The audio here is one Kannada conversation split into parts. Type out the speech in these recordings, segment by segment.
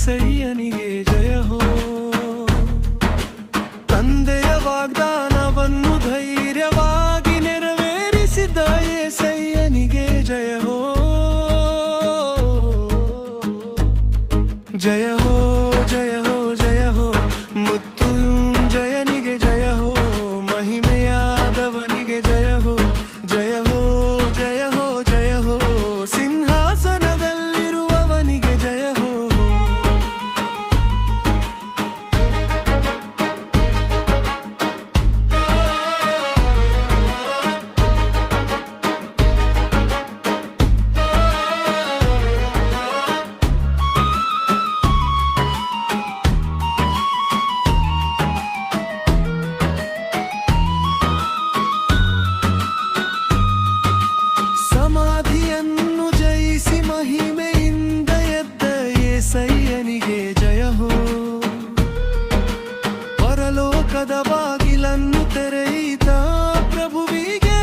ಏಸಯ್ಯನಿಗೆ ಜಯ ಹೋ. ತಂದೆಯ ವಾಗ್ದಾನವನ್ನು ಧೈರ್ಯವಾಗಿ ನೆರವೇರಿಸಿದ ಏಸಯ್ಯನಿಗೆ ಜಯ ಹೋ. ಜಯ ಹೋ ಜಯ ಹೋ ಜಯ ಹೋ, ಮೃತ್ಯುಂಜಯನಿಗೆ ಜಯ ಹೋ. ಮಹಿಮೆಯಾದವನಿಗೆ ಜಯ ಹೋ. ಜಯ ಹೋ ಜಯ ಹೋ ಜಯ ಹೋ, ಸಿಂಹಾಸನದಲ್ಲಿರುವವನಿಗೆ ಜಯ ಹೋ. ಸಮಾಧಿಯನ್ನು ಜಯಿಸಿ ಮಹಿಮೆಯಿಂದ ಎದ್ದ ಏಸಯ್ಯನಿಗೆ ಜಯ ಹೋ. ಪರಲೋಕದ ಬಾಗಿಲನ್ನು ತೆರೆಯಿತ ಪ್ರಭುವಿಗೆ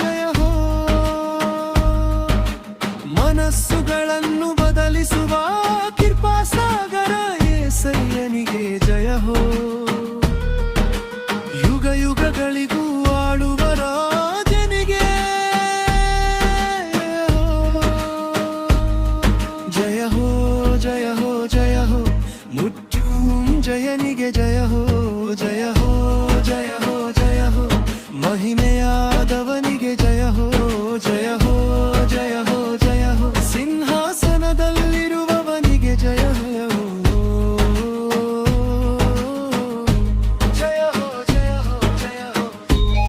ಜಯ ಹೋ. ಮನಸ್ಸುಗಳನ್ನು ಬದಲಿಸುವ ಕೃಪಾಸಾಗರ ಏಸಯ್ಯನಿಗೆ ಜಯ ಹೋ. ಯುಗ ಯುಗಗಳಿಗೂ ಆಳುವ ರಾಜನಿಗೆ ಜಯ ಹೋ. ಜಯ ಹೋ ಜಯ ಹೋ, ಮೃತ್ಯುಂಜಯನಿಗೆ ಜಯ ಹೋ. ಜಯ ಹೋ ಜಯ ಹೋ ಜಯ ಹೋ, ಮಹಿಮೆಯಾದವನಿಗೆ ಜಯ ಹೋ. ಜಯ ಹೋ